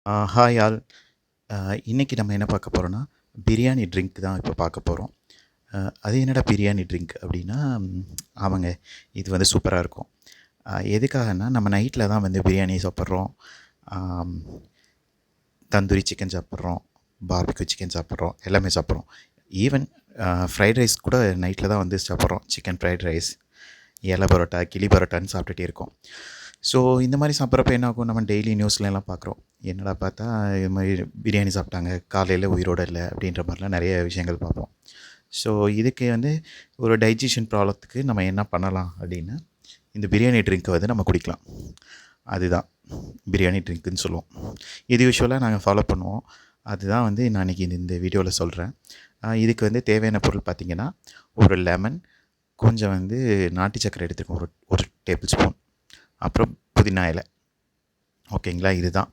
Hi all. இன்றைக்கி நம்ம என்ன பார்க்க போகிறோன்னா, பிரியாணி ட்ரிங்க் தான் இப்போ பார்க்க போகிறோம். அது என்னடா பிரியாணி ட்ரிங்க் அப்படின்னா, ஆமாங்க, இது வந்து சூப்பராக இருக்கும். எதுக்காகன்னா, நம்ம நைட்டில் தான் வந்து பிரியாணி சாப்பிட்றோம், தந்தூரி சிக்கன் சாப்பிட்றோம், பார்பிக்யூ சிக்கன் சாப்பிட்றோம், எல்லாமே சாப்பிட்றோம். ஈவன் ஃப்ரைட் ரைஸ் கூட நைட்டில் தான் வந்து சாப்பிட்றோம். சிக்கன் ஃப்ரைட் ரைஸ், இலை பரோட்டா, கிளி பரோட்டான்னு சாப்பிட்டுட்டே இருக்கோம். ஸோ இந்த மாதிரி சாப்பிட்றப்ப என்ன ஆகும், நம்ம டெய்லி நியூஸ்லலாம் பார்க்குறோம். என்னடா பார்த்தா இது மாதிரி பிரியாணி சாப்பிட்டாங்க, காலையில் உயிரோடு இல்லை அப்படின்ற மாதிரிலாம் நிறைய விஷயங்கள் பார்ப்போம். ஸோ இதுக்கு வந்து ஒரு டைஜஷன் ப்ராப்ளத்துக்கு நம்ம என்ன பண்ணலாம் அப்படின்னா, இந்த பிரியாணி ட்ரிங்க்கை வந்து நம்ம குடிக்கலாம். அதுதான் பிரியாணி ட்ரிங்க்குன்னு சொல்லுவோம். இது யூஸ்வலாக நாங்கள் ஃபாலோ பண்ணுவோம். அதுதான் வந்து நான் இன்றைக்கி இந்த வீடியோவில் சொல்கிறேன். இதுக்கு வந்து தேவையான பொருள் பார்த்திங்கன்னா, ஒரு லெமன், கொஞ்சம் வந்து நாட்டு சர்க்கரை எடுத்துக்கோங்க, ஒரு டேபிள் ஸ்பூன், அப்புறம் புதினா இலை. ஓகேங்களா, இதுதான்.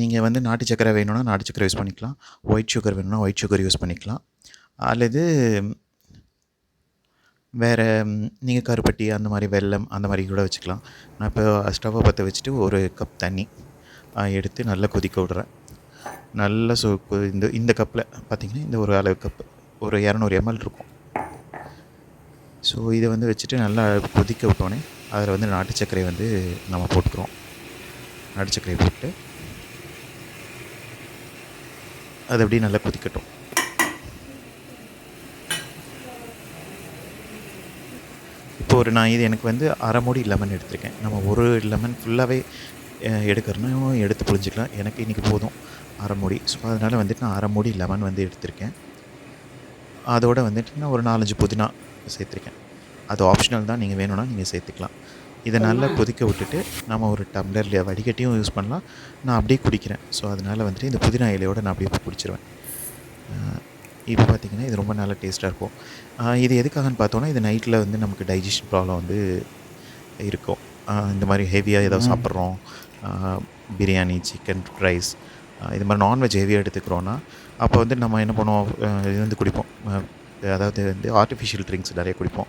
நீங்கள் வந்து நாட்டு சர்க்கரை வேணும்னா நாட்டு சர்க்கரை யூஸ் பண்ணிக்கலாம், ஒயிட் சுகர் வேணும்னா ஒயிட் சுகர் யூஸ் பண்ணிக்கலாம், அல்லது வேறு நீங்கள் கருப்பட்டி அந்த மாதிரி வெல்லம் அந்த மாதிரி கூட வச்சுக்கலாம். நான் இப்போ ஸ்டவ்வை பற்ற வச்சுட்டு ஒரு கப் தண்ணி எடுத்து நல்லா கொதிக்க விட்றேன். நல்ல இந்த கப்பில் பார்த்திங்கன்னா, இந்த ஒரு அளவு கப்பு ஒரு 200 ml இருக்கும். ஸோ இதை வந்து வச்சுட்டு நல்லா கொதிக்க விட்டோன்னே அதில் வந்து நாட்டு சர்க்கரையை வந்து நம்ம போட்டுக்கிறோம். நாட்டு சர்க்கரையை போட்டு அது அப்படியே நல்லா கொதிக்கட்டும். இப்போ நான் இது எனக்கு வந்து அரை மூடி லெமன் எடுத்திருக்கேன். நம்ம ஒரு லெமன் ஃபுல்லாகவே எடுக்கிறோன்னா எடுத்து புழிஞ்சிக்கலாம். எனக்கு இன்றைக்கி போதும் அரை மூடி. ஸோ அதனால் வந்துட்டு நான் அரை மூடி லெமன் வந்து எடுத்திருக்கேன். அதோடு வந்துட்டு நான் ஒரு 4-5 புதினா சேர்த்துருக்கேன். அது ஆப்ஷனல் தான், நீங்கள் வேணும்னா நீங்கள் சேர்த்துக்கலாம். இதை நல்லா கொதிக்க விட்டுட்டு நம்ம ஒரு டம்ளரில் வடிகட்டியும் யூஸ் பண்ணலாம். நான் அப்படியே குடிக்கிறேன். ஸோ அதனால் வந்துட்டு இந்த புதினா இலையோடு நான் அப்படியே குடிச்சிருவேன். இப்போ பார்த்திங்கன்னா இது ரொம்ப நல்ல டேஸ்ட்டாக இருக்கும். இது எதுக்காகன்னு பார்த்தோன்னா, இது நைட்டில் வந்து நமக்கு டைஜஷன் ப்ராப்ளம் வந்து இருக்கும். இந்த மாதிரி ஹெவியாக ஏதாவது சாப்பிட்றோம், பிரியாணி, சிக்கன் ரைஸ், இது மாதிரி நான்வெஜ் ஹெவியாக எடுத்துக்கிறோன்னா, அப்போ வந்து நம்ம என்ன பண்ணுவோம், இது வந்து குடிப்போம். அதாவது வந்து ஆர்டிஃபிஷியல் ட்ரிங்க்ஸ் நிறைய குடிப்போம்.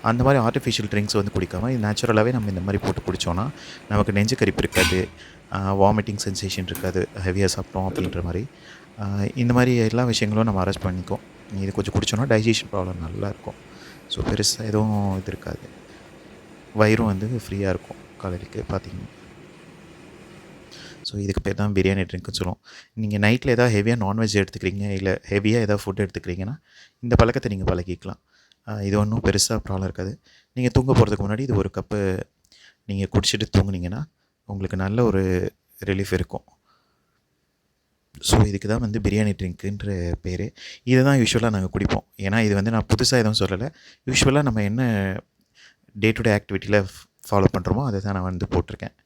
அந்த மாதிரி ஆர்டிஃபிஷியல் ட்ரிங்க்ஸ் வந்து குடிக்காமல் இது நேச்சுரலாகவே நம்ம இந்த மாதிரி போட்டு குடித்தோன்னா நமக்கு நெஞ்சு கரிப்பு இருக்காது, வாமிட்டிங் சென்சேஷன் இருக்காது, ஹெவியாக சாப்பிட்டோம் அப்படின்ற மாதிரி. இந்த மாதிரி எல்லா விஷயங்களும் நம்ம அரெஸ்ட் பண்ணிக்கும். இது கொஞ்சம் குடித்தோன்னா டைஜஷன் ப்ராப்ளம் நல்லாயிருக்கும். ஸோ பெருசாக எதுவும் இது இருக்காது. வயிறும் வந்து ஃப்ரீயாக இருக்கும் காலையிலுக்கு பார்த்திங்கன்னா. ஸோ இதுக்கு பேர் தான் பிரியாணி ட்ரிங்க்னு சொல்லுவோம். நீங்கள் நைட்டில் எதாவது ஹெவியாக நான்வெஜ் எடுத்துக்கிறீங்க, இல்லை ஹெவியாக எதாவது ஃபுட் எடுத்துக்கிறீங்கன்னா இந்த பழக்கத்தை நீங்கள் பழகிக்கலாம். இது ஒன்றும் பெருசாக ப்ராப்ளம் இருக்காது. நீங்கள் தூங்க போகிறதுக்கு முன்னாடி இது ஒரு கப்பு நீங்கள் குடிச்சிட்டு தூங்குனீங்கன்னா உங்களுக்கு நல்ல ஒரு ரிலீஃப் இருக்கும். ஸோ இதுக்கு தான் வந்து பிரியாணி ட்ரிங்க்குன்ற பேர். இதை தான் யூஸ்வலாக நாங்கள் குடிப்போம். ஏன்னா இது வந்து நான் புதுசாக எதுவும் சொல்லலை. யூஸ்வலாக நம்ம என்ன டே டு டே ஆக்டிவிட்டியில் ஃபாலோ பண்ணுறோமோ அதை தான் நான் வந்து போட்டிருக்கேன்.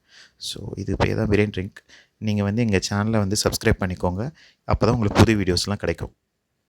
ஸோ இது பேர் தான் பிரியாணி ட்ரிங்க். நீங்கள் வந்து எங்கள் சேனலை வந்து சப்ஸ்கிரைப் பண்ணிக்கோங்க. அப்போ தான் உங்களுக்கு புது வீடியோஸ்லாம் கிடைக்கும்.